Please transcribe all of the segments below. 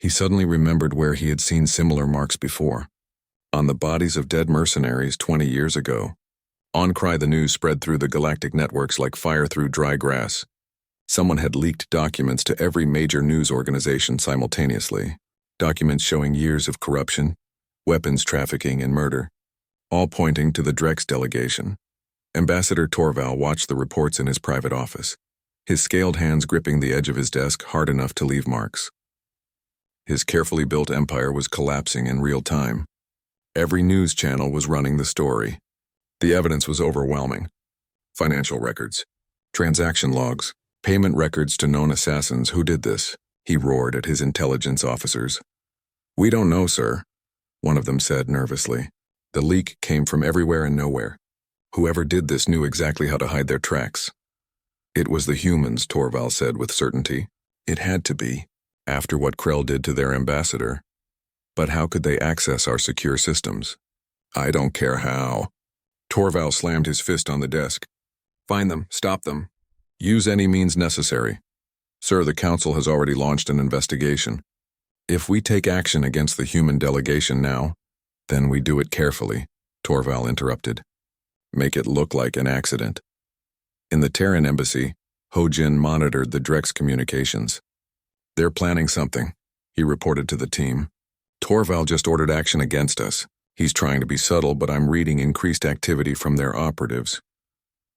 He suddenly remembered where he had seen similar marks before. On the bodies of dead mercenaries 20 years ago. On cry, the news spread through the galactic networks like fire through dry grass. Someone had leaked documents to every major news organization simultaneously. Documents showing years of corruption, weapons trafficking, and murder, all pointing to the Drex delegation. Ambassador Torval watched the reports in his private office, his scaled hands gripping the edge of his desk hard enough to leave marks. His carefully built empire was collapsing in real time. Every news channel was running the story. The evidence was overwhelming. Financial records, transaction logs, payment records to known assassins. Who did this? He roared at his intelligence officers. "We don't know, sir," one of them said nervously. The leak came from everywhere and nowhere. Whoever did this knew exactly how to hide their tracks. It was the humans, Torval said with certainty. It had to be, after what Krell did to their ambassador. But how could they access our secure systems? "I don't care how." Torval slammed his fist on the desk. "Find them, stop them. Use any means necessary. Sir, the Council has already launched an investigation. If we take action against the human delegation now, then we do it carefully," Torval interrupted. "Make it look like an accident." In the Terran embassy, Ho-Jin monitored the Drex communications. "They're planning something," he reported to the team. "Torval just ordered action against us. He's trying to be subtle, but I'm reading increased activity from their operatives."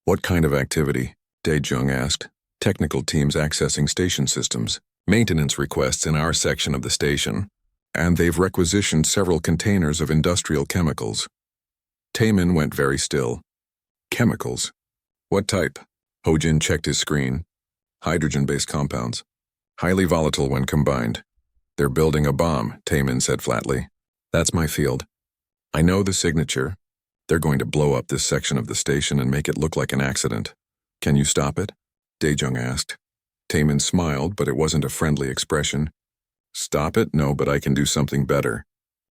"What kind of activity?" Dae-Jung asked. "Technical teams accessing station systems, maintenance requests in our section of the station, and they've requisitioned several containers of industrial chemicals." Taemin went very still. "Chemicals? What type?" Ho-Jin checked his screen. "Hydrogen-based compounds. Highly volatile when combined." "They're building a bomb," Taemin said flatly. "That's my field. I know the signature. They're going to blow up this section of the station and make it look like an accident. Can you stop it?" Dae-Jung asked. Taemin smiled, but it wasn't a friendly expression. "Stop it? No, but I can do something better.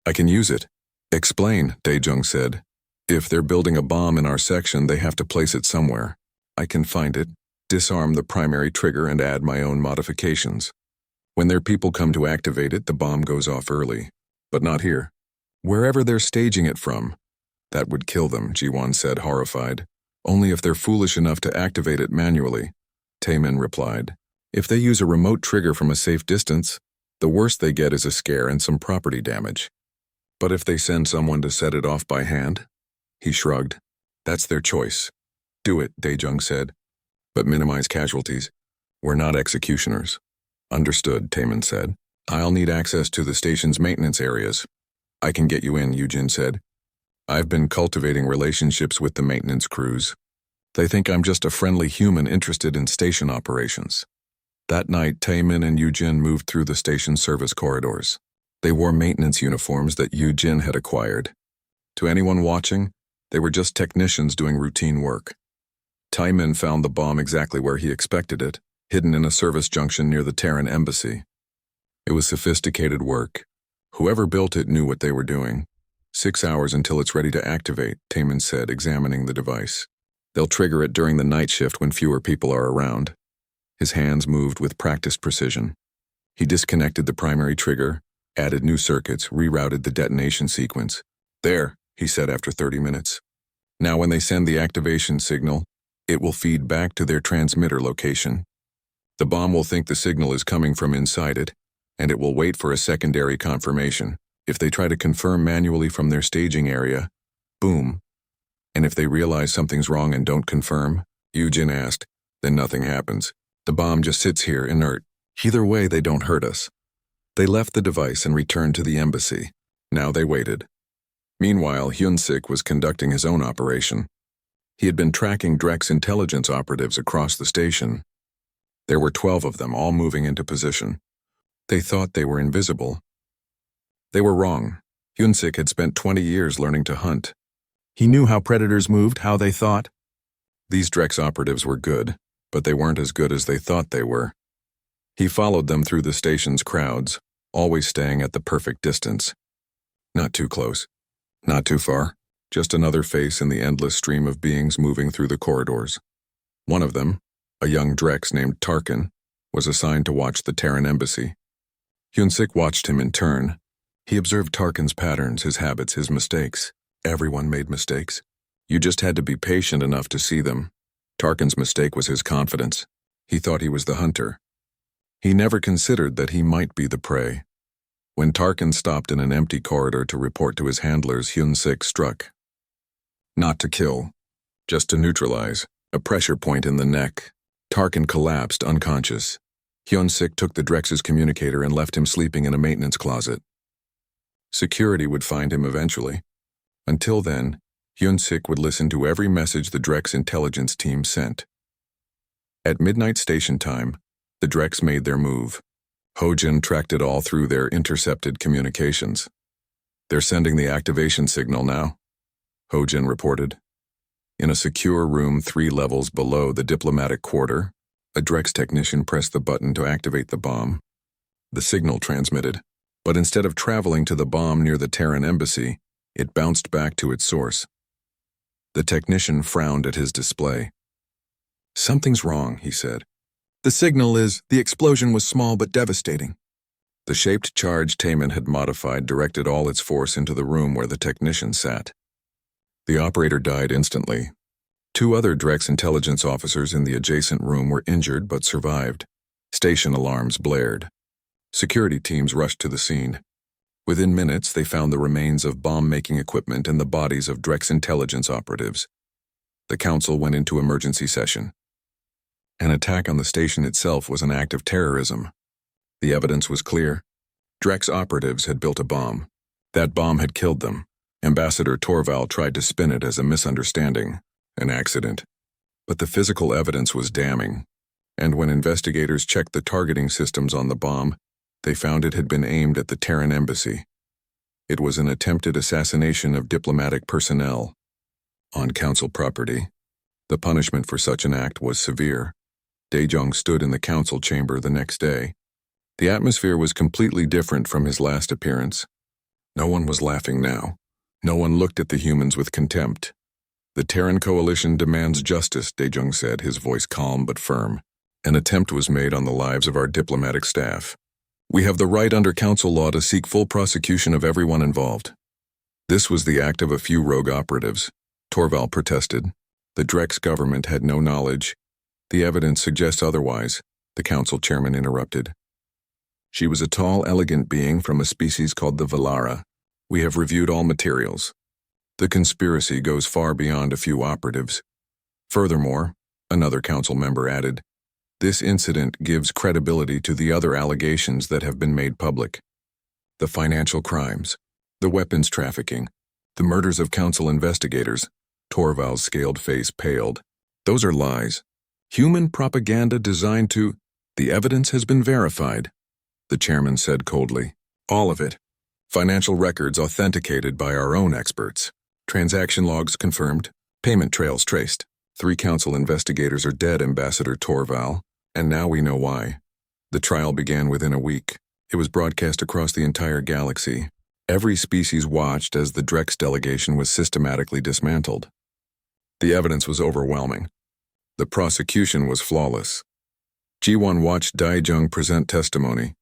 I can use it." "Explain," Dae-Jung said. "If they're building a bomb in our section, they have to place it somewhere. I can find it, disarm the primary trigger, and add my own modifications. When their people come to activate it, the bomb goes off early. But not here. Wherever they're staging it from." "That would kill them," Ji-Won said, horrified. "Only if they're foolish enough to activate it manually," Taemin replied. "If they use a remote trigger from a safe distance, the worst they get is a scare and some property damage. But if they send someone to set it off by hand?" He shrugged. "That's their choice." "Do it," Dae-Jung said. "But minimize casualties. We're not executioners." "Understood," Taemin said. "I'll need access to the station's maintenance areas." "I can get you in," Yujin said. "I've been cultivating relationships with the maintenance crews. They think I'm just a friendly human interested in station operations." That night, Taemin and Yujin moved through the station service corridors. They wore maintenance uniforms that Yujin had acquired. To anyone watching, they were just technicians doing routine work. Taemin found the bomb exactly where he expected it, hidden in a service junction near the Terran embassy. It was sophisticated work. Whoever built it knew what they were doing. 6 hours until it's ready to activate, Taemin said, examining the device. They'll trigger it during the night shift when fewer people are around. His hands moved with practiced precision. He disconnected the primary trigger, added new circuits, rerouted the detonation sequence. "There," he said after 30 minutes. "Now when they send the activation signal, it will feed back to their transmitter location. The bomb will think the signal is coming from inside it, and it will wait for a secondary confirmation. If they try to confirm manually from their staging area, boom. And if they realize something's wrong and don't confirm," Yujin asked, "then nothing happens. The bomb just sits here inert. Either way, they don't hurt us." They left the device and returned to the embassy. Now they waited. Meanwhile, Hyun-Sik was conducting his own operation. He had been tracking Drex intelligence operatives across the station. There were 12 of them, all moving into position. They thought they were invisible. They were wrong. Hyun-Sik had spent 20 years learning to hunt. He knew how predators moved, how they thought. These Drex operatives were good, but they weren't as good as they thought they were. He followed them through the station's crowds, always staying at the perfect distance. Not too close. Not too far. Just another face in the endless stream of beings moving through the corridors. One of them, a young Drex named Tarkin, was assigned to watch the Terran embassy. Hyun-sik watched him in turn. He observed Tarkin's patterns, his habits, his mistakes. Everyone made mistakes. You just had to be patient enough to see them. Tarkin's mistake was his confidence. He thought he was the hunter. He never considered that he might be the prey. When Tarkin stopped in an empty corridor to report to his handlers, Hyun-sik struck. Not to kill, just to neutralize, a pressure point in the neck. Tarkin collapsed, unconscious. Hyun-sik took the Drex's communicator and left him sleeping in a maintenance closet. Security would find him eventually. Until then, Hyun-sik would listen to every message the Drex intelligence team sent. At midnight station time, the Drex made their move. Ho-jin tracked it all through their intercepted communications. They're sending the activation signal now, Ho-jin reported. In a secure room 3 levels below the diplomatic quarter, a Drex technician pressed the button to activate the bomb. The signal transmitted, but instead of traveling to the bomb near the Terran embassy, it bounced back to its source. The technician frowned at his display. "Something's wrong," he said. "The signal is, the explosion was small but devastating." The shaped charge Taman had modified directed all its force into the room where the technician sat. The operator died instantly. 2 other Drex intelligence officers in the adjacent room were injured but survived. Station alarms blared. Security teams rushed to the scene. Within minutes, they found the remains of bomb-making equipment and the bodies of Drex intelligence operatives. The council went into emergency session. An attack on the station itself was an act of terrorism. The evidence was clear. Drex operatives had built a bomb. That bomb had killed them. Ambassador Torval tried to spin it as a misunderstanding, an accident. But the physical evidence was damning, and when investigators checked the targeting systems on the bomb, they found it had been aimed at the Terran embassy. It was an attempted assassination of diplomatic personnel on council property. The punishment for such an act was severe. Daejong stood in the council chamber the next day. The atmosphere was completely different from his last appearance. No one was laughing now. No one looked at the humans with contempt. "The Terran coalition demands justice," Daejong said, his voice calm but firm. "An attempt was made on the lives of our diplomatic staff. We have the right under council law to seek full prosecution of everyone involved." This was the act of a few rogue operatives. Torval protested. The Drex government had no knowledge. "The evidence suggests otherwise," the council chairman interrupted. "She was a tall, elegant being from a species called the Valara. We have reviewed all materials. The conspiracy goes far beyond a few operatives. Furthermore," another council member added, "this incident gives credibility to the other allegations that have been made public. The financial crimes, the weapons trafficking, the murders of council investigators." Torval's scaled face paled. "Those are lies. Human propaganda designed to—" "The evidence has been verified," the chairman said coldly. "All of it. Financial records authenticated by our own experts. Transaction logs confirmed. Payment trails traced. 3 council investigators are dead, Ambassador Torval, and now we know why. The trial began within a week. It was broadcast across the entire galaxy. Every species watched as the Drex delegation was systematically dismantled. The evidence was overwhelming. The prosecution was flawless." Ji-won watched Daejong present testimony.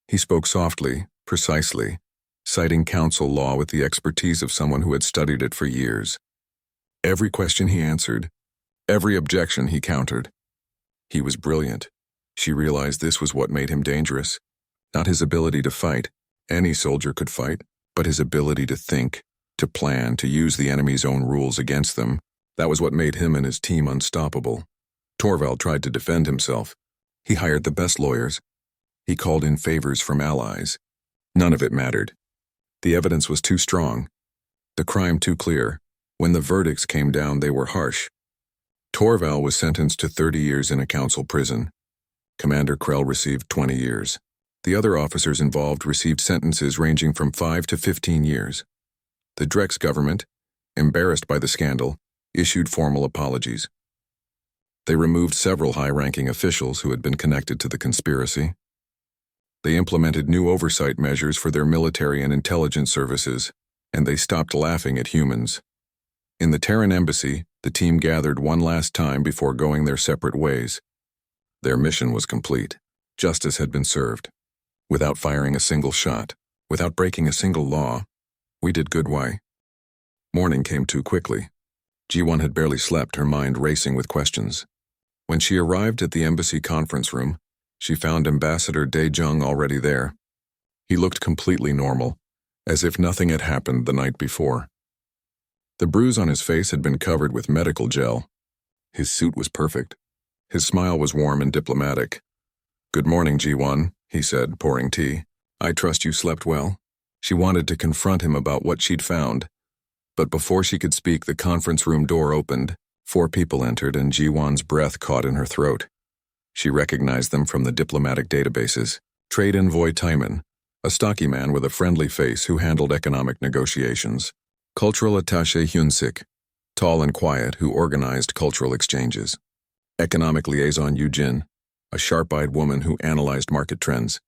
He spoke softly, precisely, citing council law with the expertise of someone who had studied it for years. Every question he answered, every objection he countered. He was brilliant. She realized this was what made him dangerous. Not his ability to fight. Any soldier could fight, but his ability to think, to plan, to use the enemy's own rules against them. That was what made him and his team unstoppable. Torval tried to defend himself. He hired the best lawyers. He called in favors from allies. None of it mattered. The evidence was too strong. The crime too clear. When the verdicts came down, they were harsh. Torval was sentenced to 30 years in a council prison. Commander Krell received 20 years. The other officers involved received sentences ranging from 5 to 15 years. The Drex government, embarrassed by the scandal, issued formal apologies. They removed several high-ranking officials who had been connected to the conspiracy. They implemented new oversight measures for their military and intelligence services, and they stopped laughing at humans. In the Terran embassy, the team gathered one last time before going their separate ways. Their mission was complete. Justice had been served. without firing a single shot, without breaking a single law. We did good. Why? Morning came too quickly. Ji-won had barely slept, her mind racing with questions. When she arrived at the embassy conference room, she found Ambassador Dae-jung already there. He looked completely normal, as if nothing had happened the night before. The bruise on his face had been covered with medical gel. His suit was perfect. His smile was warm and diplomatic. "Good morning, Ji-won," he said, pouring tea. "I trust you slept well." She wanted to confront him about what she'd found, but before she could speak, the conference room door opened. 4 people entered, and Ji-won's breath caught in her throat. She recognized them from the diplomatic databases. Trade envoy Taiman, a stocky man with a friendly face who handled economic negotiations. Cultural attaché Hyun-sik, tall and quiet, who organized cultural exchanges. Economic liaison Yoo-jin, a sharp-eyed woman who analyzed market trends.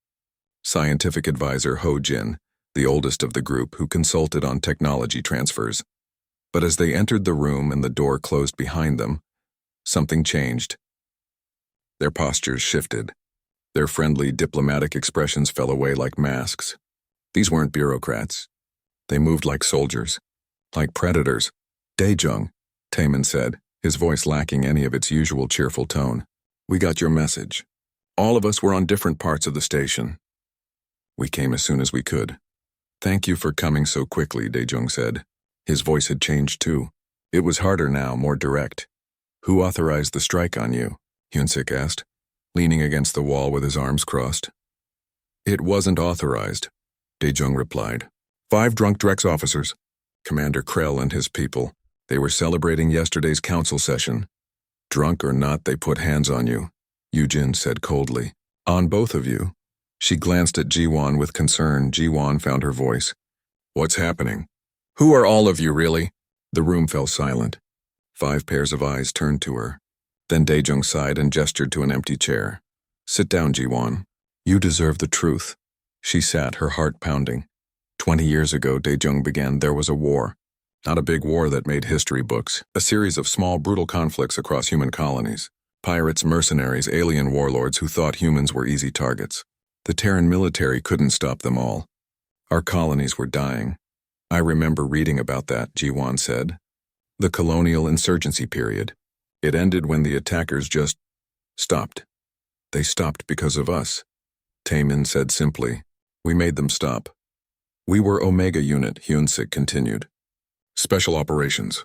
Scientific advisor Ho-jin, the oldest of the group, who consulted on technology transfers. But as they entered the room and the door closed behind them, something changed. Their postures shifted. Their friendly, diplomatic expressions fell away like masks. These weren't bureaucrats. They moved like soldiers, like predators. "Dae-jung," Taemin said, his voice lacking any of its usual cheerful tone. "We got your message. All of us were on different parts of the station. We came as soon as we could." "Thank you for coming so quickly," Dae-jung said. His voice had changed too. It was harder now, more direct. "Who authorized the strike on you?" Hyun-sik asked, leaning against the wall with his arms crossed. "It wasn't authorized," Dae-jung replied. 5 drunk Drex officers. Commander Krell and his people. They were celebrating yesterday's council session. "Drunk or not, they put hands on you," Yoo-jin said coldly. "On both of you." She glanced at Ji-won with concern. Ji-won found her voice. "What's happening? Who are all of you, really?" The room fell silent. 5 pairs of eyes turned to her. Then Dae-jung sighed and gestured to an empty chair. "Sit down, Ji-won. You deserve the truth." She sat, her heart pounding. 20 years ago, Dae-jung began, there was a war. Not a big war that made history books. A series of small, brutal conflicts across human colonies. Pirates, mercenaries, alien warlords who thought humans were easy targets. The Terran military couldn't stop them all. Our colonies were dying. "I remember reading about that," Ji-won said. "The colonial insurgency period. It ended when the attackers just stopped. They stopped because of us," Taemin said simply. "We made them stop." "We were Omega Unit," Hyun-sik continued. "Special operations.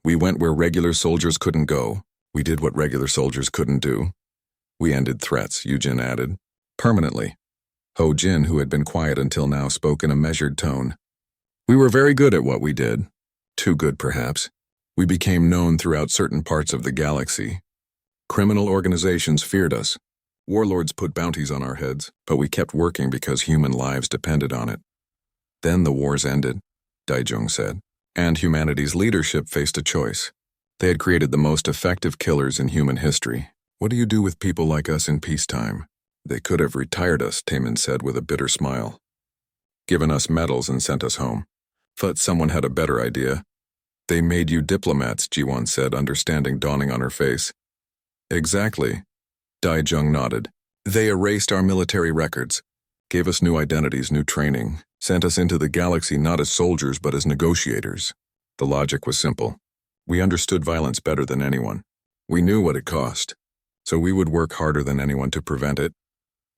We went where regular soldiers couldn't go. We did what regular soldiers couldn't do. We ended threats," Yoo-jin added. "Permanently." Ho-jin, who had been quiet until now, spoke in a measured tone. "We were very good at what we did. Too good, perhaps. We became known throughout certain parts of the galaxy. Criminal organizations feared us. Warlords put bounties on our heads, but we kept working because human lives depended on it. Then the wars ended," Dae-jung said, "and humanity's leadership faced a choice. They had created the most effective killers in human history. What do you do with people like us in peacetime? They could have retired us," Taemin said with a bitter smile. "Given us medals and sent us home. But someone had a better idea. They made you diplomats," Ji-won said, understanding dawning on her face. "Exactly." Dae-jung nodded. "They erased our military records, gave us new identities, new training, sent us into the galaxy not as soldiers but as negotiators. The logic was simple. We understood violence better than anyone. We knew what it cost, so we would work harder than anyone to prevent it.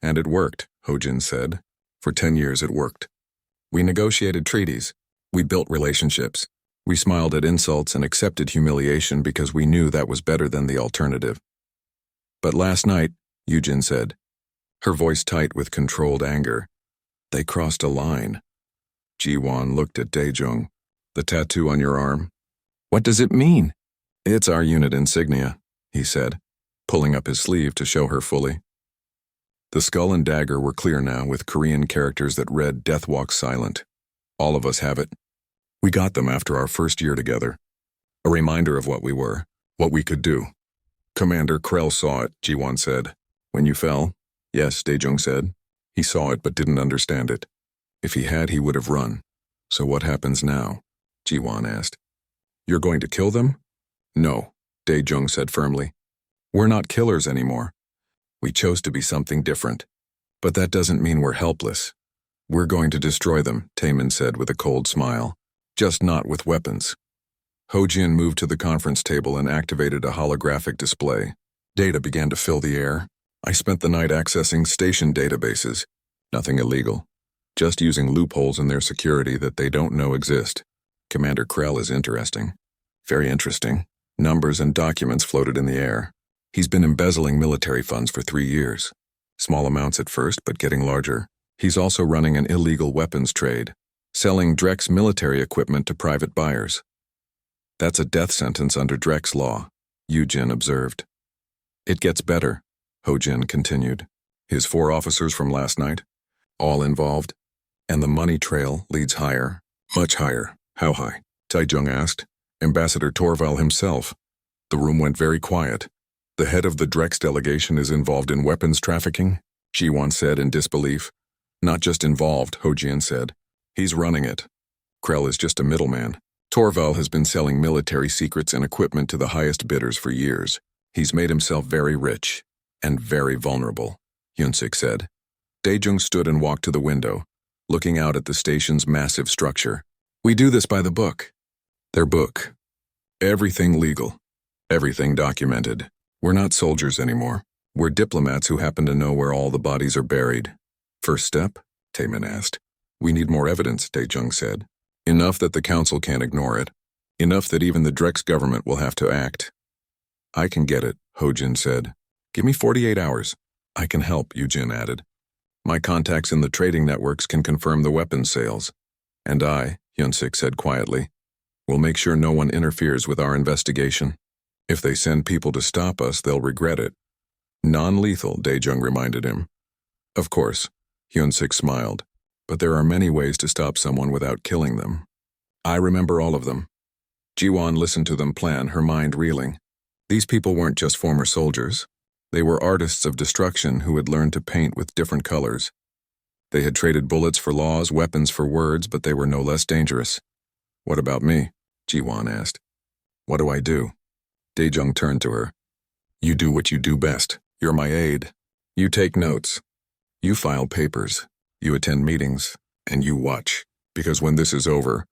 And it worked," Ho-jin said. "For 10 years it worked. We negotiated treaties. We built relationships. We smiled at insults and accepted humiliation because we knew that was better than the alternative. But last night," Yoo-jin said, her voice tight with controlled anger, "they crossed a line." Ji-won looked at Dae-jung. "The tattoo on your arm? What does it mean?" "It's our unit insignia," he said, pulling up his sleeve to show her fully. The skull and dagger were clear now, with Korean characters that read "Death Walks Silent." "All of us have it. We got them after our first year together. A reminder of what we were, what we could do." "Commander Krell saw it," Ji-won said. "When you fell?" "Yes," Dae-jung said. "He saw it but didn't understand it. If he had, he would have run." "So what happens now?" Ji-won asked. "You're going to kill them?" "No," Dae-jung said firmly. "We're not killers anymore. We chose to be something different. But that doesn't mean we're helpless. We're going to destroy them, Taemin said with a cold smile. Just not with weapons. Ho-Jin moved to the conference table and activated a holographic display. Data began to fill the air. I spent the night accessing station databases. Nothing illegal. Just using loopholes in their security that they don't know exist. Commander Krell is interesting. Very interesting. Numbers and documents floated in the air. He's been embezzling military funds for 3 years. Small amounts at first, but getting larger. He's also running an illegal weapons trade, selling Drek's military equipment to private buyers. That's a death sentence under Drek's law, Yu-Jin observed. It gets better, Ho-Jin continued. His 4 officers from last night, all involved, and the money trail leads higher, much higher. How high? Taejung asked. Ambassador Torval himself. The room went very quiet. The head of the Drek's delegation is involved in weapons trafficking, Ji-won said in disbelief. Not just involved, Ho-Jin said. He's running it. Krell is just a middleman. Torval has been selling military secrets and equipment to the highest bidders for years. He's made himself very rich and very vulnerable, Hyunsik said. Daejung stood and walked to the window, looking out at the station's massive structure. We do this by the book. Their book. Everything legal. Everything documented. We're not soldiers anymore. We're diplomats who happen to know where all the bodies are buried. First step? Taemin asked. We need more evidence, Daejung said. Enough that the council can't ignore it. Enough that even the Drek's government will have to act. I can get it, Ho-Jin said. Give me 48 hours. I can help, Yu-Jin added. My contacts in the trading networks can confirm the weapons sales. And I, Hyunsik said quietly, will make sure no one interferes with our investigation. If they send people to stop us, they'll regret it. Non-lethal, Daejung reminded him. Of course, Hyunsik smiled, but there are many ways to stop someone without killing them. I remember all of them. Ji-won listened to them plan, her mind reeling. These people weren't just former soldiers. They were artists of destruction who had learned to paint with different colors. They had traded bullets for laws, weapons for words, but they were no less dangerous. What about me? Ji-won asked. What do I do? Daejung turned to her. You do what you do best. You're my aide. You take notes. You file papers. You attend meetings. And you watch. Because when this is over,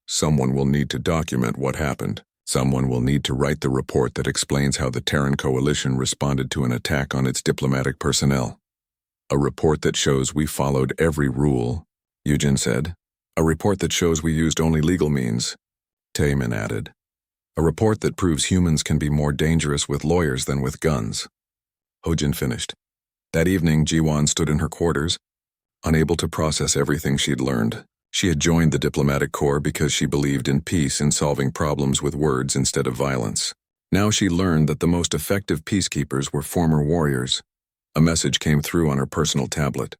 someone will need to document what happened. Someone will need to write the report that explains how the Terran Coalition responded to an attack on its diplomatic personnel. A report that shows we followed every rule, Yu-Jin said. A report that shows we used only legal means, Taemin added. A report that proves humans can be more dangerous with lawyers than with guns. Ho-Jin finished. That evening, Ji-won stood in her quarters, unable to process everything she'd learned. She had joined the diplomatic corps because she believed in peace and solving problems with words instead of violence. Now she learned that the most effective peacekeepers were former warriors. A message came through on her personal tablet.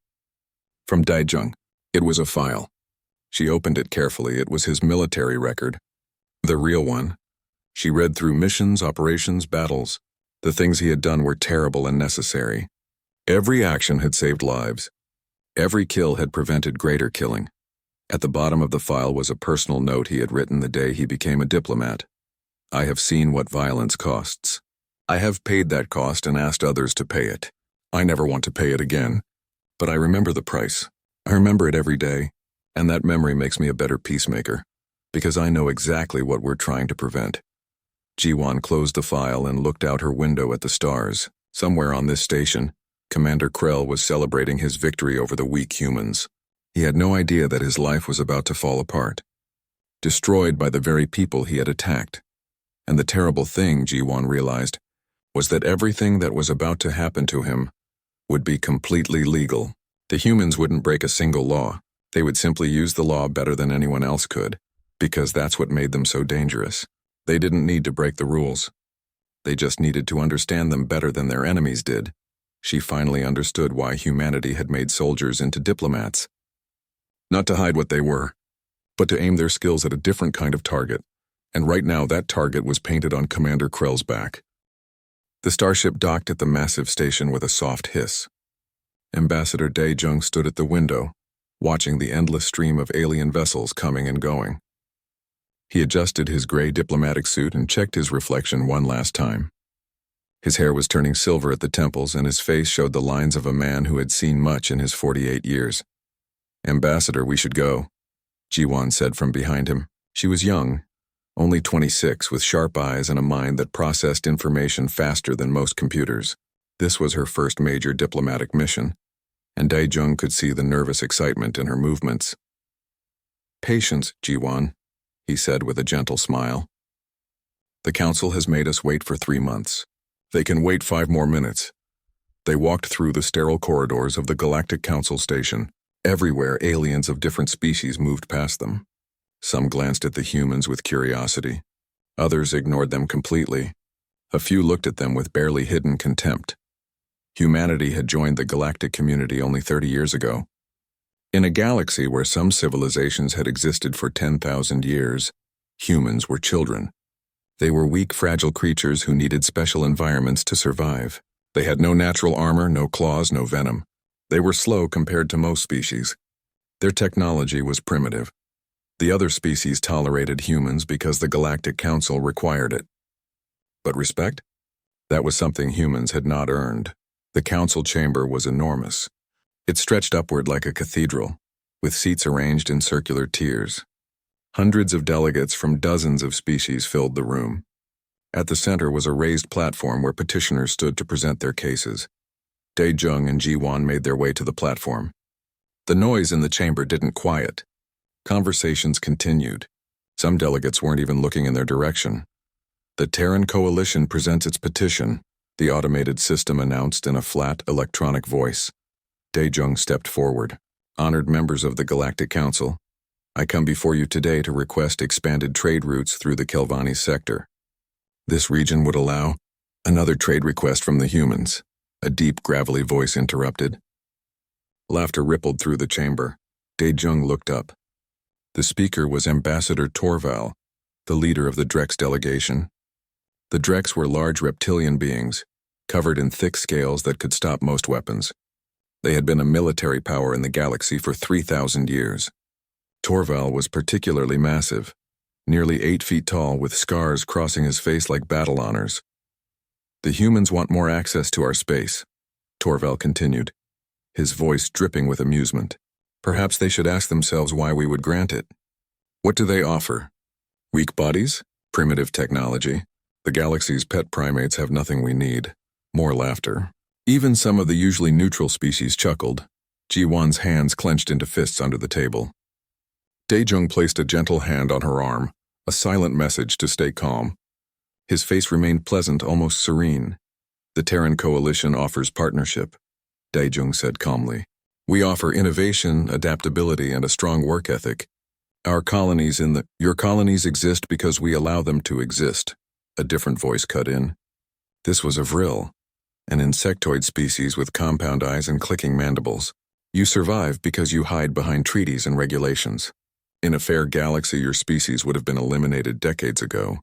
From Daejung. It was a file. She opened it carefully. It was his military record. The real one. She read through missions, operations, battles. The things he had done were terrible and necessary. Every action had saved lives. Every kill had prevented greater killing. At the bottom of the file was a personal note he had written the day he became a diplomat. I have seen what violence costs. I have paid that cost and asked others to pay it. I never want to pay it again. But I remember the price. I remember it every day, and that memory makes me a better peacemaker, because I know exactly what we're trying to prevent. Ji-won closed the file and looked out her window at the stars. Somewhere on this station, Commander Krell was celebrating his victory over the weak humans. He had no idea that his life was about to fall apart, destroyed by the very people he had attacked. And the terrible thing, Ji-won realized, was that everything that was about to happen to him would be completely legal. The humans wouldn't break a single law. They would simply use the law better than anyone else could, because that's what made them so dangerous. They didn't need to break the rules. They just needed to understand them better than their enemies did. She finally understood why humanity had made soldiers into diplomats. Not to hide what they were, but to aim their skills at a different kind of target. And right now that target was painted on Commander Krell's back. The starship docked at the massive station with a soft hiss. Ambassador Daejung stood at the window, watching the endless stream of alien vessels coming and going. He adjusted his gray diplomatic suit and checked his reflection one last time. His hair was turning silver at the temples, and his face showed the lines of a man who had seen much in his 48 years. "Ambassador, we should go," Ji-won said from behind him. She was young, only 26, with sharp eyes and a mind that processed information faster than most computers. This was her first major diplomatic mission, and Dae-jung could see the nervous excitement in her movements. "Patience, Ji-won," he said with a gentle smile. "The council has made us wait for 3 months. They can wait 5 more minutes." They walked through the sterile corridors of the Galactic Council station. Everywhere, aliens of different species moved past them. Some glanced at the humans with curiosity. Others ignored them completely. A few looked at them with barely hidden contempt. Humanity had joined the galactic community only 30 years ago. In a galaxy where some civilizations had existed for 10,000 years, humans were children. They were weak, fragile creatures who needed special environments to survive. They had no natural armor, no claws, no venom. They were slow compared to most species. Their technology was primitive. The other species tolerated humans because the Galactic Council required it. But respect? That was something humans had not earned. The council chamber was enormous. It stretched upward like a cathedral, with seats arranged in circular tiers. Hundreds of delegates from dozens of species filled the room. At the center was a raised platform where petitioners stood to present their cases. Dae-jung and Ji-won made their way to the platform. The noise in the chamber didn't quiet. Conversations continued. Some delegates weren't even looking in their direction. "The Terran Coalition presents its petition," the automated system announced in a flat, electronic voice. Dae-jung stepped forward. "Honored members of the Galactic Council, I come before you today to request expanded trade routes through the Kelvani sector. This region would allow..." "Another trade request from the humans," a deep, gravelly voice interrupted. Laughter rippled through the chamber. Dae-jung looked up. The speaker was Ambassador Torval, the leader of the Drex delegation. The Drex were large reptilian beings, covered in thick scales that could stop most weapons. They had been a military power in the galaxy for 3,000 years. Torval was particularly massive, nearly 8 feet tall, with scars crossing his face like battle honors. "The humans want more access to our space," Torval continued, his voice dripping with amusement. "Perhaps they should ask themselves why we would grant it. What do they offer? Weak bodies? Primitive technology? The galaxy's pet primates have nothing we need." More laughter. Even some of the usually neutral species chuckled. Ji-won's hands clenched into fists under the table. Dae-jung placed a gentle hand on her arm, a silent message to stay calm. His face remained pleasant, almost serene. "The Terran Coalition offers partnership," Dae-jung said calmly. "We offer innovation, adaptability, and a strong work ethic. Your colonies exist because we allow them to exist," a different voice cut in. This was a vril, an insectoid species with compound eyes and clicking mandibles. "You survive because you hide behind treaties and regulations. In a fair galaxy, your species would have been eliminated decades ago."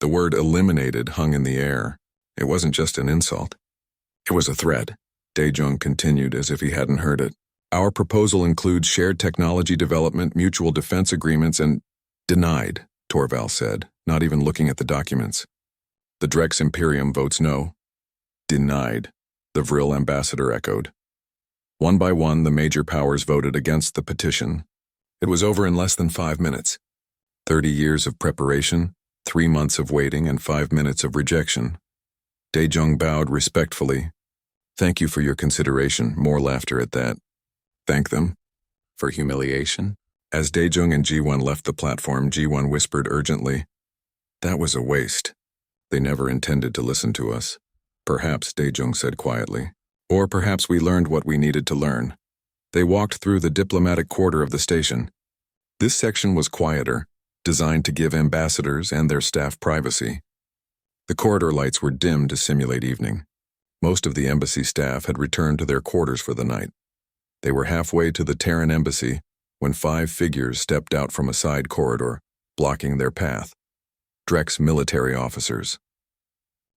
The word "eliminated" hung in the air. It wasn't just an insult. It was a threat. Dae-jung continued as if he hadn't heard it. "Our proposal includes shared technology development, mutual defense agreements, and..." "Denied," Torval said, not even looking at the documents. "The Drex Imperium votes no." "Denied," the Vril ambassador echoed. One by one, the major powers voted against the petition. It was over in less than 5 minutes. 30 years of preparation, 3 months of waiting, and 5 minutes of rejection. Dae-jung bowed respectfully. "Thank you for your consideration." More laughter at that. "Thank them? For humiliation?" As Dae-jung and Ji-won left the platform, Ji-won whispered urgently, "That was a waste. They never intended to listen to us." "Perhaps," Dae-jung said quietly. "Or perhaps we learned what we needed to learn." They walked through the diplomatic quarter of the station. This section was quieter, designed to give ambassadors and their staff privacy. The corridor lights were dimmed to simulate evening. Most of the embassy staff had returned to their quarters for the night. They were halfway to the Terran embassy when 5 figures stepped out from a side corridor, blocking their path. Drex military officers.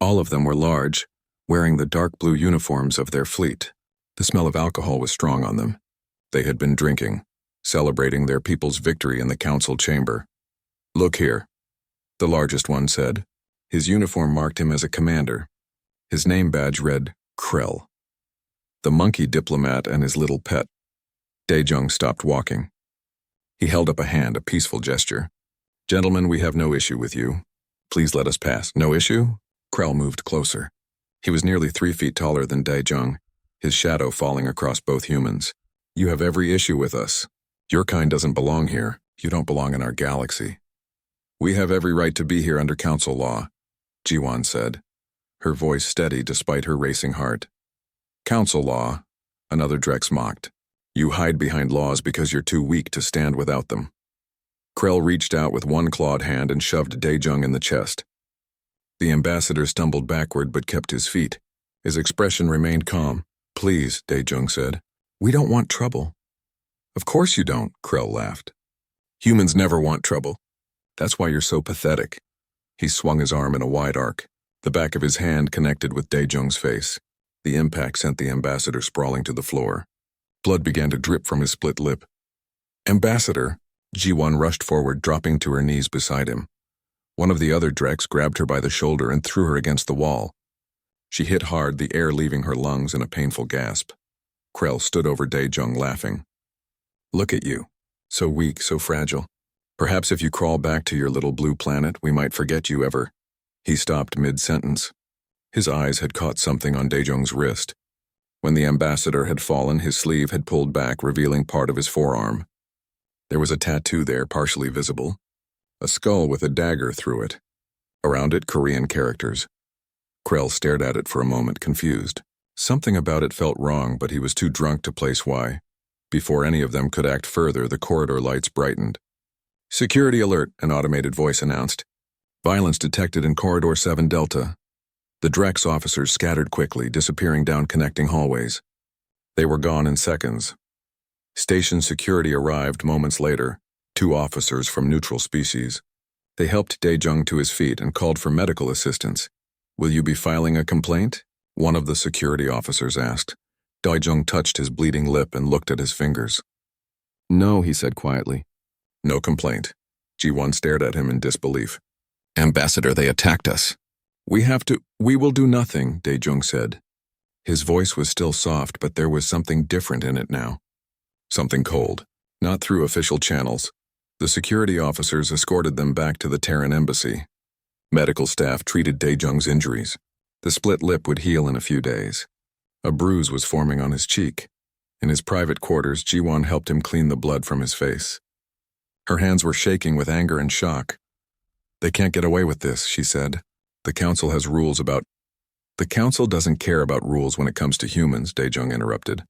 All of them were large, wearing the dark blue uniforms of their fleet. The smell of alcohol was strong on them. They had been drinking, celebrating their people's victory in the council chamber. "Look here," the largest one said. His uniform marked him as a commander. His name badge read Krell. The monkey diplomat and his little pet. Dae-jung stopped walking. He held up a hand, a peaceful gesture. "Gentlemen, we have no issue with you. Please let us pass." "No issue?" Krell moved closer. He was nearly 3 feet taller than Dae-jung, his shadow falling across both humans. "You have every issue with us. Your kind doesn't belong here. You don't belong in our galaxy." "We have every right to be here under council law," Ji-won said, her voice steady despite her racing heart. "Council law," another Drex mocked. "You hide behind laws because you're too weak to stand without them." Krell reached out with one clawed hand and shoved Dae-jung in the chest. The ambassador stumbled backward but kept his feet. His expression remained calm. "Please," Dae-jung said. "We don't want trouble." "Of course you don't," Krell laughed. "Humans never want trouble. That's why you're so pathetic." He swung his arm in a wide arc. The back of his hand connected with Dae-jung's face. The impact sent the ambassador sprawling to the floor. Blood began to drip from his split lip. "Ambassador!" Ji-won rushed forward, dropping to her knees beside him. One of the other Drex grabbed her by the shoulder and threw her against the wall. She hit hard, the air leaving her lungs in a painful gasp. Krell stood over Dae-jung, laughing. "Look at you. So weak, so fragile. Perhaps if you crawl back to your little blue planet, we might forget you ever." He stopped mid-sentence. His eyes had caught something on Dae-jung's wrist. When the ambassador had fallen, his sleeve had pulled back, revealing part of his forearm. There was a tattoo there, partially visible. A skull with a dagger through it. Around it, Korean characters. Krell stared at it for a moment, confused. Something about it felt wrong, but he was too drunk to place why. Before any of them could act further, the corridor lights brightened. "Security alert," an automated voice announced. "Violence detected in Corridor 7 Delta." The Drex officers scattered quickly, disappearing down connecting hallways. They were gone in seconds. Station security arrived moments later, 2 officers from neutral species. They helped Dae-jung to his feet and called for medical assistance. "Will you be filing a complaint?" one of the security officers asked. Dae-jung touched his bleeding lip and looked at his fingers. "No," he said quietly. "No complaint." Ji-won stared at him in disbelief. "Ambassador, they attacked us." We will do nothing," Dae-jung said. His voice was still soft, but there was something different in it now. Something cold, not through official channels. The security officers escorted them back to the Terran embassy. Medical staff treated Dae-jung's injuries. The split lip would heal in a few days. A bruise was forming on his cheek. In his private quarters, Ji-won helped him clean the blood from his face. Her hands were shaking with anger and shock. "They can't get away with this," she said. "The council has rules about—" "The council doesn't care about rules when it comes to humans," Dae-jung interrupted.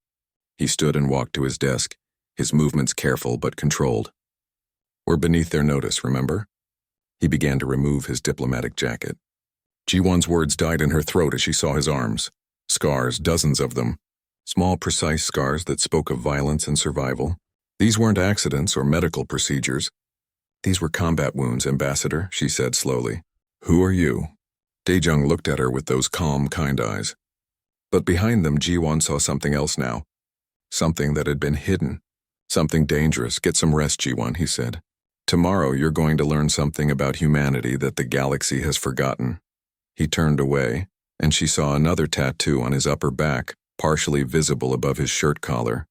He stood and walked to his desk, his movements careful but controlled. "We're beneath their notice, remember?" He began to remove his diplomatic jacket. Ji-won's words died in her throat as she saw his arms. Scars, dozens of them. Small, precise scars that spoke of violence and survival. These weren't accidents or medical procedures. "These were combat wounds, Ambassador," she said slowly. "Who are you?" Dae-jung looked at her with those calm, kind eyes. But behind them, Ji-won saw something else now. Something that had been hidden. Something dangerous. "Get some rest, Ji-won," he said. "Tomorrow you're going to learn something about humanity that the galaxy has forgotten." He turned away, and she saw another tattoo on his upper back, partially visible above his shirt collar.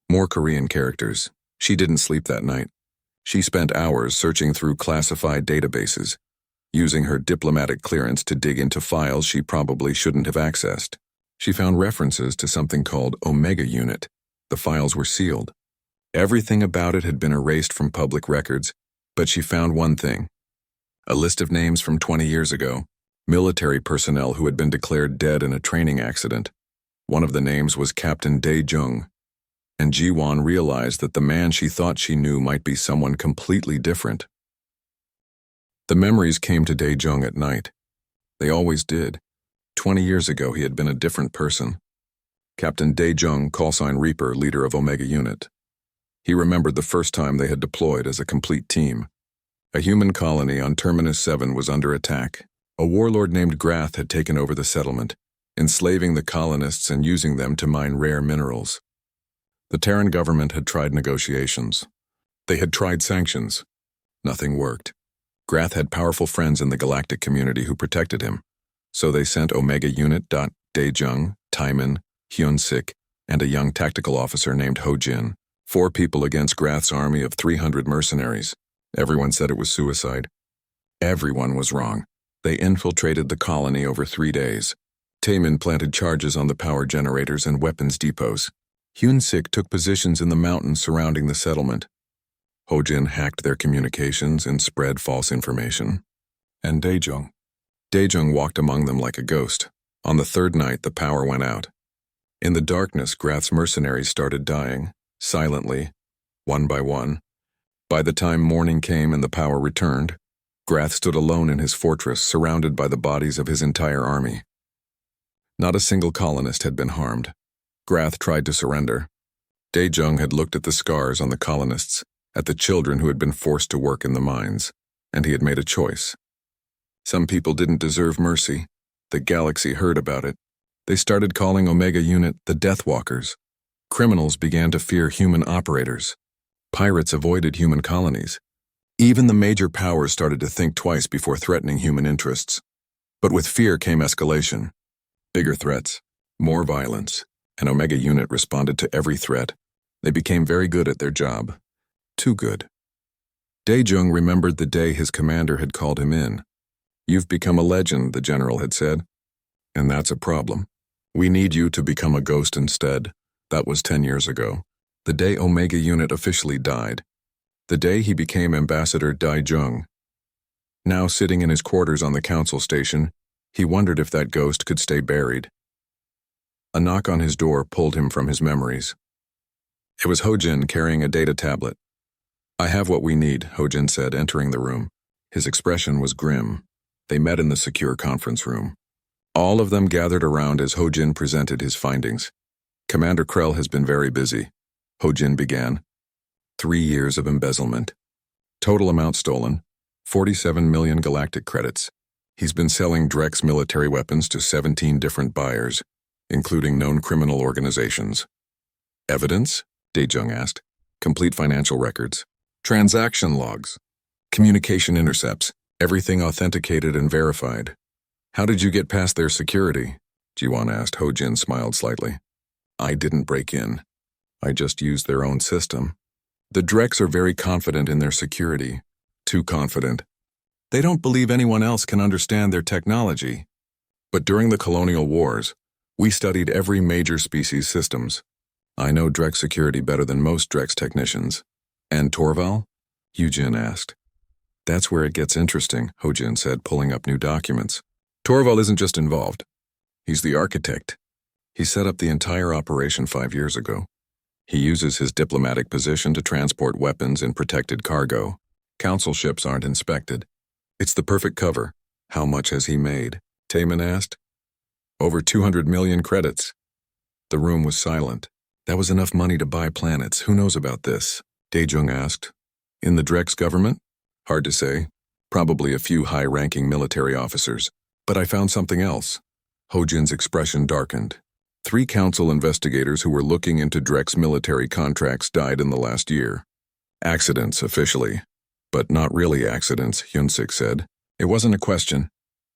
More Korean characters. She didn't sleep that night. She spent hours searching through classified databases, using her diplomatic clearance to dig into files she probably shouldn't have accessed. She found references to something called Omega Unit. The files were sealed. Everything about it had been erased from public records, but she found one thing. A list of names from 20 years ago, military personnel who had been declared dead in a training accident. One of the names was Captain Dae-jung, and Ji-won realized that the man she thought she knew might be someone completely different. The memories came to Dae-jung at night. They always did. 20 years ago, he had been a different person. Captain Dae-jung, callsign Reaper, leader of Omega Unit. He remembered the first time they had deployed as a complete team. A human colony on Terminus 7 was under attack. A warlord named Grath had taken over the settlement, enslaving the colonists and using them to mine rare minerals. The Terran government had tried negotiations. They had tried sanctions. Nothing worked. Grath had powerful friends in the galactic community who protected him. So they sent Omega Unit. Daejung, Taiman, Hyun-sik, and a young tactical officer named Ho-jin. 4 people against Grath's army of 300 mercenaries. Everyone said it was suicide. Everyone was wrong. They infiltrated the colony over 3 days. Taemin planted charges on the power generators and weapons depots. Hyun-sik took positions in the mountains surrounding the settlement. Ho-jin hacked their communications and spread false information. And Daejung walked among them like a ghost. On the 3rd night, the power went out. In the darkness, Grath's mercenaries started dying, silently, one by one. By the time morning came and the power returned, Grath stood alone in his fortress, surrounded by the bodies of his entire army. Not a single colonist had been harmed. Grath tried to surrender. Daejung had looked at the scars on the colonists, at the children who had been forced to work in the mines, and he had made a choice. Some people didn't deserve mercy. The galaxy heard about it. They started calling Omega Unit the Deathwalkers. Criminals began to fear human operators. Pirates avoided human colonies. Even the major powers started to think twice before threatening human interests. But with fear came escalation. Bigger threats, more violence, and Omega Unit responded to every threat. They became very good at their job. Too good. Daejung remembered the day his commander had called him in. "You've become a legend," the general had said. "And that's a problem. We need you to become a ghost instead." That was 10 years ago. The day Omega Unit officially died. The day he became Ambassador Daejung. Now sitting in his quarters on the council station, he wondered if that ghost could stay buried. A knock on his door pulled him from his memories. It was Ho-jin carrying a data tablet. "I have what we need," Ho-jin said, entering the room. His expression was grim. They met in the secure conference room. All of them gathered around as Ho-jin presented his findings. "Commander Krell has been very busy," Ho-jin began. 3 years of embezzlement. Total amount stolen, 47 million galactic credits. He's been selling Drex military weapons to 17 different buyers, including known criminal organizations. "Evidence?" Daejung asked. "Complete financial records. Transaction logs. Communication intercepts. Everything authenticated and verified." "How did you get past their security?" Jiwon asked. Ho-jin smiled slightly. "I didn't break in. I just used their own system. The Drex are very confident in their security. Too confident. They don't believe anyone else can understand their technology. But during the colonial wars, we studied every major species' systems. I know Drex security better than most Drex technicians." "And Torval?" Hyun-jin asked. "That's where it gets interesting," Ho-jin said, pulling up new documents. "Torval isn't just involved. He's the architect. He set up the entire operation 5 years ago. He uses his diplomatic position to transport weapons in protected cargo. Council ships aren't inspected. It's the perfect cover." "How much has he made?" Taemin asked. "Over 200 million credits." The room was silent. "That was enough money to buy planets. Who knows about this?" Daejung asked. "In the Drex government? Hard to say. Probably a few high-ranking military officers. But I found something else." Ho-jin's expression darkened. 3 council investigators who were looking into Drex military contracts died in the last year. "Accidents, officially. But not really accidents," Hyun-sik said. "It wasn't a question.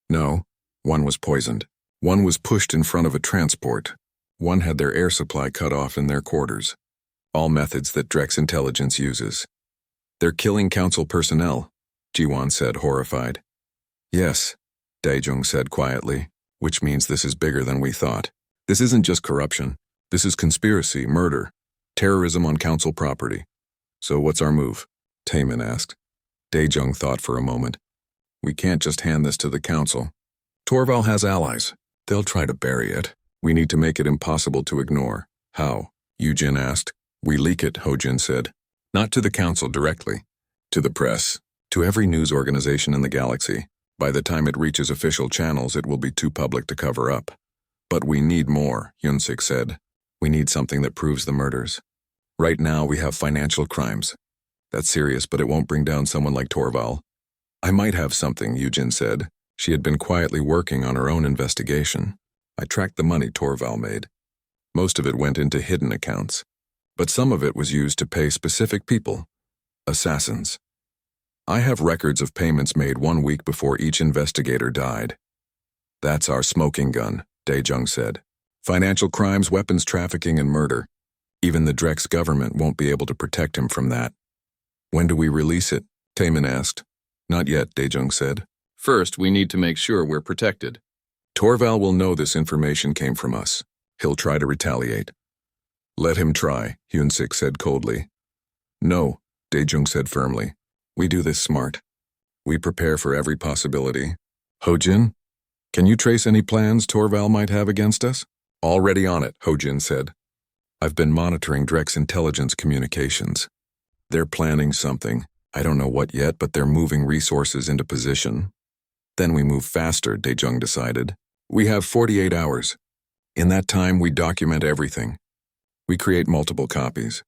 No, one was poisoned. One was pushed in front of a transport. One had their air supply cut off in their quarters. All methods that Drex intelligence uses." "They're killing council personnel," Jiwon said, horrified. "Yes," Daejung said quietly, "which means this is bigger than we thought. This isn't just corruption. This is conspiracy, murder, terrorism on council property." "So what's our move?" Taemin asked. Daejung thought for a moment. "We can't just hand this to the council. Torval has allies. They'll try to bury it. We need to make it impossible to ignore." "How?" Hyun-jin asked. "We leak it," Ho-jin said. "Not to the council directly. To the press. To every news organization in the galaxy. By the time it reaches official channels, it will be too public to cover up. But we need more," Hyun-sik said. "We need something that proves the murders. Right now we have financial crimes. That's serious, but it won't bring down someone like Torval." "I might have something," Hyun-jin said. She had been quietly working on her own investigation. "I tracked the money Torval made. Most of it went into hidden accounts. But some of it was used to pay specific people. Assassins. I have records of payments made 1 week before each investigator died." That's our smoking gun, Dae-jung said. Financial crimes, weapons trafficking, and murder. Even the Drex government won't be able to protect him from that. When do we release it? Taemin asked. Not yet, Dae-jung said. First, we need to make sure we're protected. Torval will know this information came from us. He'll try to retaliate. Let him try, Hyun-sik said coldly. No, Dae-jung said firmly. We do this smart. We prepare for every possibility. Ho-jin, can you trace any plans Torval might have against us? Already on it, Ho-jin said. I've been monitoring Drex intelligence communications. They're planning something. I don't know what yet, but they're moving resources into position. Then we move faster, Dae-jung decided. We have 48 hours. In that time, we document everything. We create multiple copies.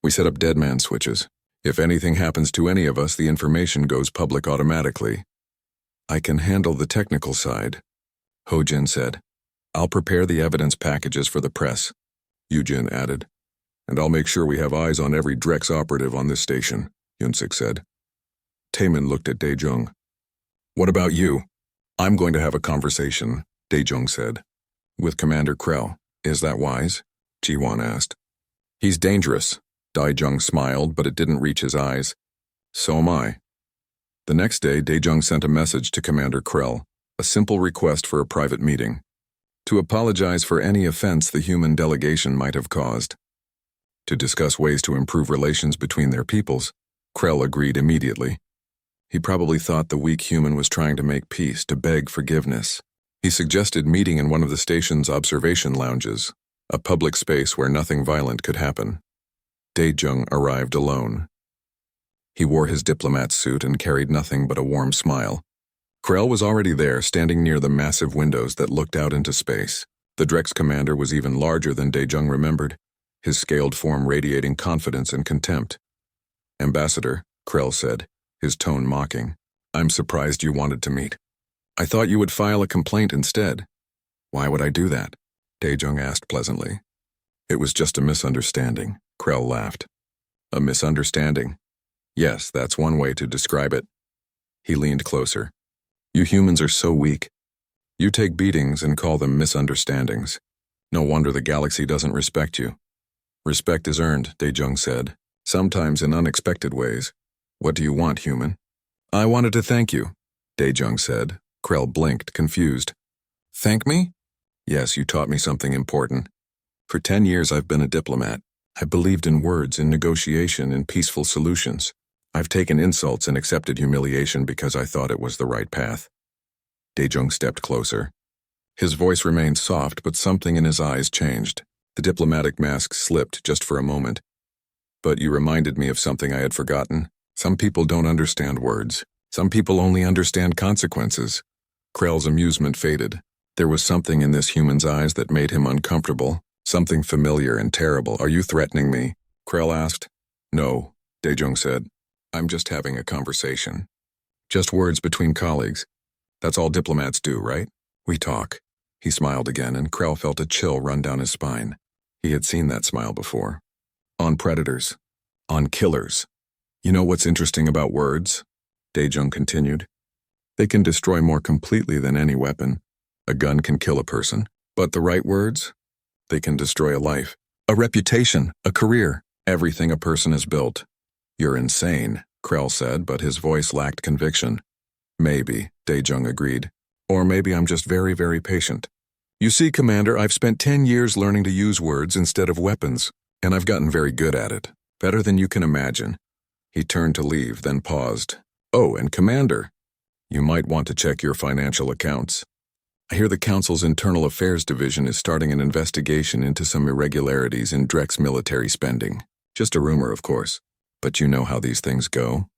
We set up deadman switches. If anything happens to any of us, the information goes public automatically. I can handle the technical side, Ho-jin said. I'll prepare the evidence packages for the press, Yoo-jin added. And I'll make sure we have eyes on every Drex operative on this station, Hyun-sik said. Taemin looked at Dae-jung. What about you? I'm going to have a conversation, Dae-jung said. With Commander Krell. Is that wise? Ji-won asked. He's dangerous, Dae-jung smiled, but it didn't reach his eyes. So am I. The next day, Dae-jung sent a message to Commander Krell, a simple request for a private meeting. To apologize for any offense the human delegation might have caused. To discuss ways to improve relations between their peoples, Krell agreed immediately. He probably thought the weak human was trying to make peace, to beg forgiveness. He suggested meeting in one of the station's observation lounges, a public space where nothing violent could happen. Dae-jung arrived alone. He wore his diplomat suit and carried nothing but a warm smile. Krell was already there, standing near the massive windows that looked out into space. The Drex commander was even larger than Dae-jung remembered, his scaled form radiating confidence and contempt. Ambassador, Krell said, his tone mocking. I'm surprised you wanted to meet. I thought you would file a complaint instead. Why would I do that? Dae-jung asked pleasantly. It was just a misunderstanding, Krell laughed. A misunderstanding? Yes, that's one way to describe it. He leaned closer. You humans are so weak. You take beatings and call them misunderstandings. No wonder the galaxy doesn't respect you. Respect is earned, Dae-jung said, sometimes in unexpected ways. What do you want, human? I wanted to thank you, Dae-jung said. Krell blinked, confused. Thank me? Yes, you taught me something important. For 10 years I've been a diplomat. I believed in words, in negotiation, in peaceful solutions. I've taken insults and accepted humiliation because I thought it was the right path. Dae-jung stepped closer. His voice remained soft, but something in his eyes changed. The diplomatic mask slipped just for a moment. But you reminded me of something I had forgotten. Some people don't understand words. Some people only understand consequences. Krell's amusement faded. There was something in this human's eyes that made him uncomfortable, something familiar and terrible. Are you threatening me? Krell asked. No, Dae-jung said. I'm just having a conversation. Just words between colleagues. That's all diplomats do, right? We talk. He smiled again, and Krell felt a chill run down his spine. He had seen that smile before. On predators. On killers. You know what's interesting about words? Dae-jung continued. They can destroy more completely than any weapon. A gun can kill a person. But the right words? They can destroy a life, a reputation, a career, everything a person has built. You're insane, Krell said, but his voice lacked conviction. Maybe, Dae-jung agreed. Or maybe I'm just very, very patient. You see, Commander, I've spent 10 years learning to use words instead of weapons, and I've gotten very good at it. Better than you can imagine. He turned to leave, then paused. Oh, and Commander, you might want to check your financial accounts. I hear the Council's Internal Affairs Division is starting an investigation into some irregularities in Drex military spending. Just a rumor, of course. But you know how these things go.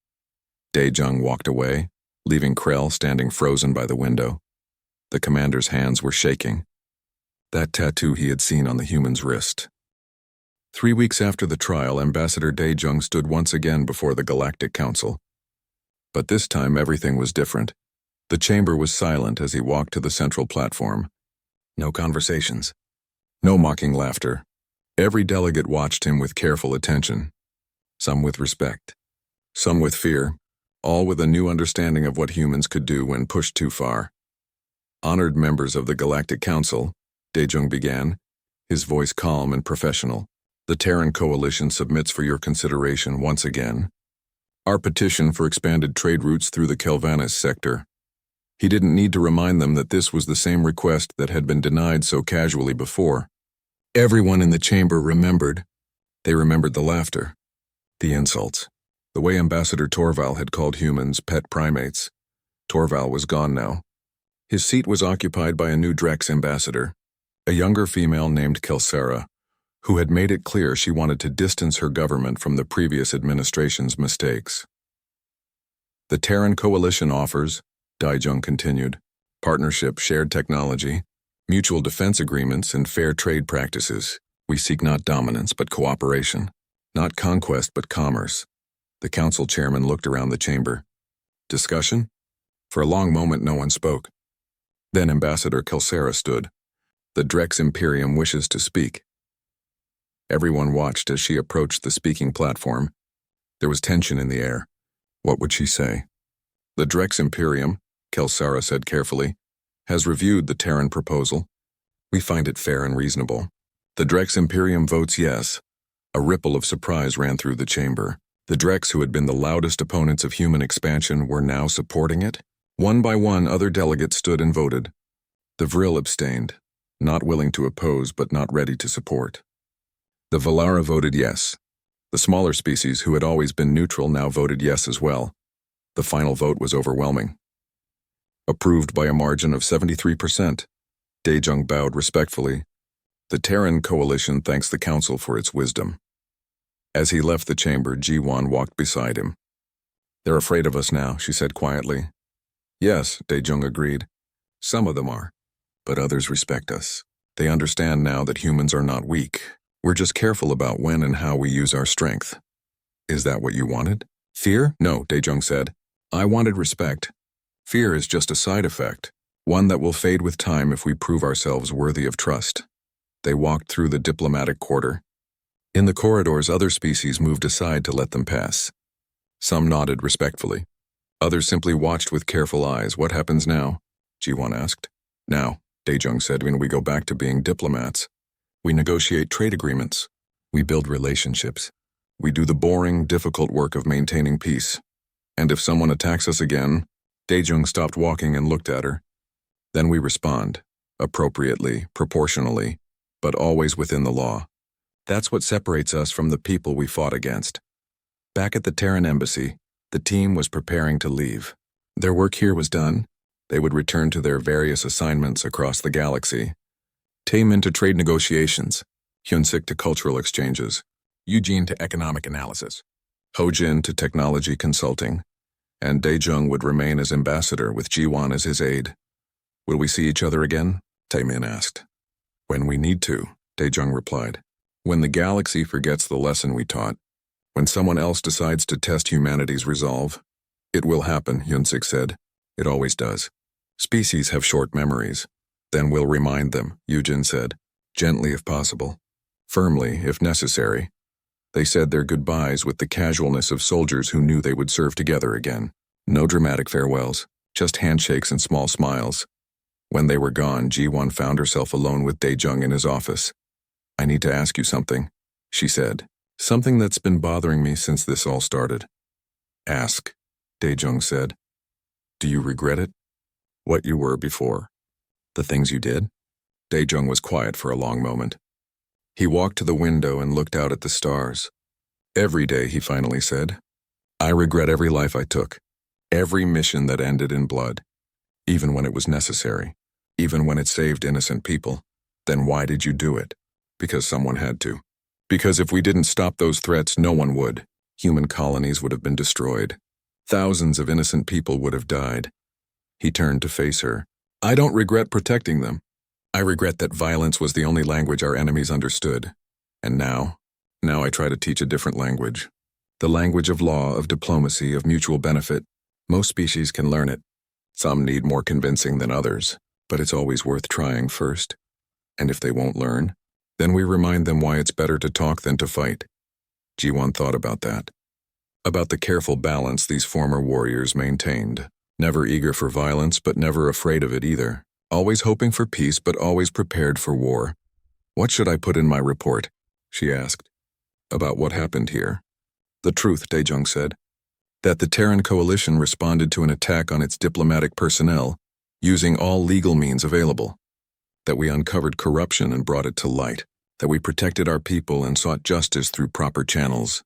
Dae-jung walked away, leaving Krell standing frozen by the window. The commander's hands were shaking. That tattoo he had seen on the human's wrist. 3 weeks after the trial, Ambassador Dae-jung stood once again before the Galactic Council. But this time everything was different. The chamber was silent as he walked to the central platform. No conversations. No mocking laughter. Every delegate watched him with careful attention. Some with respect. Some with fear. All with a new understanding of what humans could do when pushed too far. Honored members of the Galactic Council, Daejung began, his voice calm and professional. The Terran Coalition submits for your consideration once again our petition for expanded trade routes through the Kelvanis sector. He didn't need to remind them that this was the same request that had been denied so casually before. Everyone in the chamber remembered. They remembered the laughter, the insults, the way Ambassador Torval had called humans pet primates. Torval was gone now. His seat was occupied by a new Drex ambassador, a younger female named Kelsara, who had made it clear she wanted to distance her government from the previous administration's mistakes. The Terran Coalition offers, Daejung continued, partnership, shared technology, mutual defense agreements, and fair trade practices. We seek not dominance but cooperation, not conquest but commerce. The council chairman looked around the chamber. Discussion? For a long moment no one spoke. Then Ambassador Kelsara stood. The Drex Imperium wishes to speak. Everyone watched as she approached the speaking platform. There was tension in the air. What would she say? The Drex Imperium, Kelsara said carefully, has reviewed the Terran proposal. We find it fair and reasonable. The Drex Imperium votes yes. A ripple of surprise ran through the chamber. The Drex who had been the loudest opponents of human expansion were now supporting it. One by one, other delegates stood and voted. The Vril abstained, not willing to oppose but not ready to support. The Valara voted yes. The smaller species who had always been neutral now voted yes as well. The final vote was overwhelming. Approved by a margin of 73%. Daejung bowed respectfully. The Terran Coalition thanks the Council for its wisdom. As he left the chamber, Ji-Won walked beside him. They're afraid of us now, she said quietly. Yes, Daejung agreed. Some of them are, but others respect us. They understand now that humans are not weak. We're just careful about when and how we use our strength. Is that what you wanted? Fear? No, Daejung said. I wanted respect. Fear is just a side effect, one that will fade with time if we prove ourselves worthy of trust. They walked through the diplomatic quarter. In the corridors, other species moved aside to let them pass. Some nodded respectfully. Others simply watched with careful eyes. What happens now? Ji-Won asked. Now, Daejung said, when we go back to being diplomats. We negotiate trade agreements. We build relationships. We do the boring, difficult work of maintaining peace. And if someone attacks us again, Daejung stopped walking and looked at her. Then we respond, appropriately, proportionally, but always within the law. That's what separates us from the people we fought against. Back at the Terran embassy, the team was preparing to leave. Their work here was done. They would return to their various assignments across the galaxy. Taemin to trade negotiations, Hyunsik to cultural exchanges, Eugene to economic analysis, Hojin to technology consulting, and Daejung would remain as ambassador with Ji-Won as his aide. Will we see each other again? Taemin asked. When we need to, Daejung replied. When the galaxy forgets the lesson we taught. When someone else decides to test humanity's resolve. It will happen, Hyunsik said. It always does. Species have short memories. Then we'll remind them, Eugene said. Gently if possible. Firmly if necessary. They said their goodbyes with the casualness of soldiers who knew they would serve together again. No dramatic farewells, just handshakes and small smiles. When they were gone, Ji-Won found herself alone with Daejung in his office. I need to ask you something, she said. Something that's been bothering me since this all started. Ask, Daejung said. Do you regret it? What you were before? The things you did? Daejung was quiet for a long moment. He walked to the window and looked out at the stars. Every day, he finally said. I regret every life I took. Every mission that ended in blood. Even when it was necessary. Even when it saved innocent people. Then why did you do it? Because someone had to. Because if we didn't stop those threats, no one would. Human colonies would have been destroyed. Thousands of innocent people would have died. He turned to face her. I don't regret protecting them. I regret that violence was the only language our enemies understood. And now I try to teach a different language. The language of law, of diplomacy, of mutual benefit. Most species can learn it. Some need more convincing than others, but it's always worth trying first. And if they won't learn, then we remind them why it's better to talk than to fight. Ji-Won thought about that. About the careful balance these former warriors maintained. Never eager for violence, but never afraid of it either. Always hoping for peace, but always prepared for war. What should I put in my report? She asked. About what happened here. The truth, Daejung said. That the Terran coalition responded to an attack on its diplomatic personnel, using all legal means available. That we uncovered corruption and brought it to light. That we protected our people and sought justice through proper channels.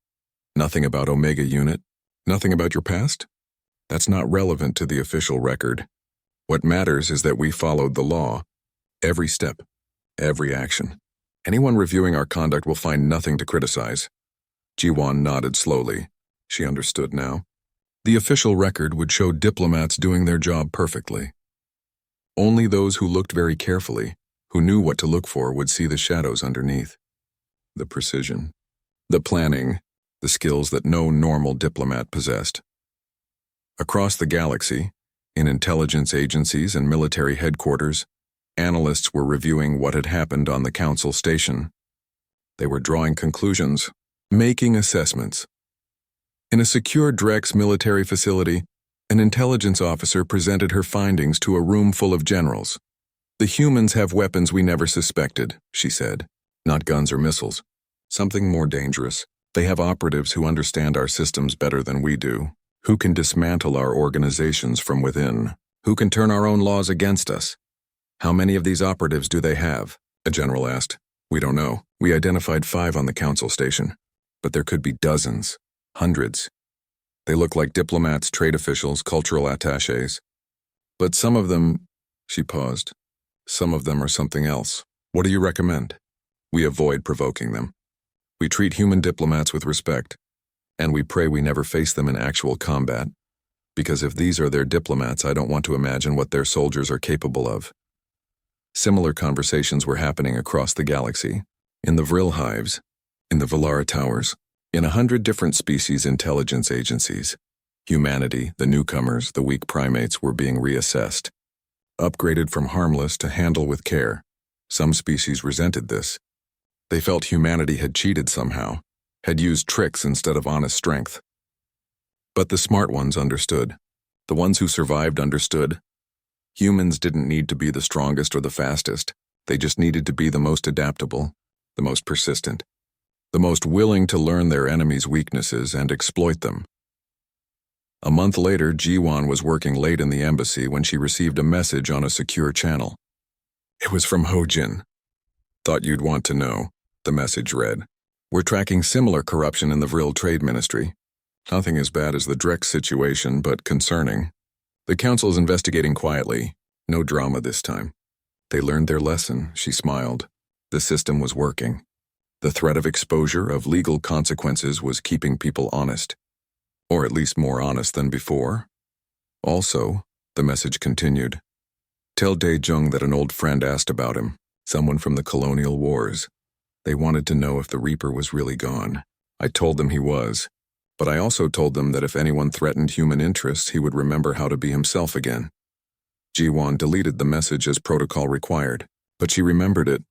Nothing about Omega Unit? Nothing about your past? That's not relevant to the official record. What matters is that we followed the law. Every step. Every action. Anyone reviewing our conduct will find nothing to criticize. Ji-won nodded slowly. She understood now. The official record would show diplomats doing their job perfectly. Only those who looked very carefully, who knew what to look for, would see the shadows underneath. The precision. The planning. The skills that no normal diplomat possessed. Across the galaxy, in intelligence agencies and military headquarters, analysts were reviewing what had happened on the council station. They were drawing conclusions, making assessments. In a secure Drex military facility, an intelligence officer presented her findings to a room full of generals. The humans have weapons we never suspected, she said. Not guns or missiles. Something more dangerous. They have operatives who understand our systems better than we do, who can dismantle our organizations from within, who can turn our own laws against us. How many of these operatives do they have? A general asked. We don't know. We identified 5 on the council station. But there could be dozens, hundreds. They look like diplomats, trade officials, cultural attachés. But some of them, she paused, some of them are something else. What do you recommend? We avoid provoking them. We treat human diplomats with respect, and we pray we never face them in actual combat, because if these are their diplomats, I don't want to imagine what their soldiers are capable of. Similar conversations were happening across the galaxy, in the Vril hives, in the Valara towers, in 100 different species intelligence agencies. Humanity, the newcomers, the weak primates were being reassessed, upgraded from harmless to handle with care. Some species resented this. They felt humanity had cheated somehow, had used tricks instead of honest strength. But the smart ones understood. The ones who survived understood. Humans didn't need to be the strongest or the fastest. They just needed to be the most adaptable, the most persistent, the most willing to learn their enemies' weaknesses and exploit them. A month later, Ji-won was working late in the embassy when she received a message on a secure channel. It was from Ho-jin. Thought you'd want to know, the message read. We're tracking similar corruption in the Vril Trade Ministry. Nothing as bad as the Drex situation, but concerning. The council's investigating quietly. No drama this time. They learned their lesson, she smiled. The system was working. The threat of exposure, of legal consequences, was keeping people honest. Or at least more honest than before. Also, the message continued. Tell Daejung that an old friend asked about him, someone from the colonial wars. They wanted to know if the Reaper was really gone. I told them he was. But I also told them that if anyone threatened human interests, he would remember how to be himself again. Ji-won deleted the message as protocol required, but she remembered it.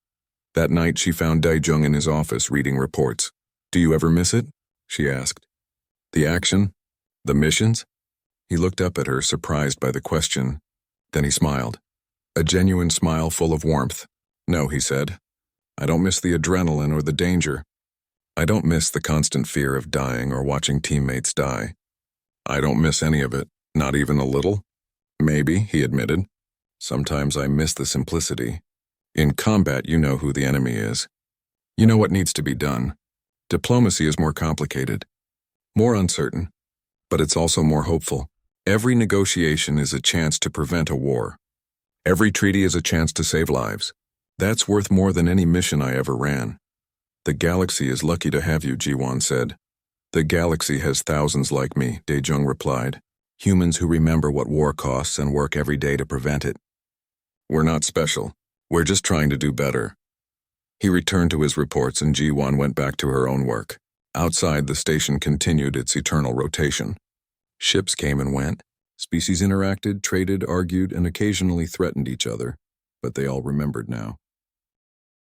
That night she found Daejung in his office reading reports. Do you ever miss it? She asked. The action? The missions? He looked up at her, surprised by the question. Then he smiled. A genuine smile full of warmth. No, he said. I don't miss the adrenaline or the danger. I don't miss the constant fear of dying or watching teammates die. I don't miss any of it, not even a little. Maybe, he admitted. Sometimes I miss the simplicity. In combat, you know who the enemy is. You know what needs to be done. Diplomacy is more complicated, more uncertain, but it's also more hopeful. Every negotiation is a chance to prevent a war. Every treaty is a chance to save lives. That's worth more than any mission I ever ran. The galaxy is lucky to have you, Ji-won said. The galaxy has thousands like me, Daejung replied. Humans who remember what war costs and work every day to prevent it. We're not special. We're just trying to do better. He returned to his reports and Ji-won went back to her own work. Outside, the station continued its eternal rotation. Ships came and went. Species interacted, traded, argued, and occasionally threatened each other. But they all remembered now.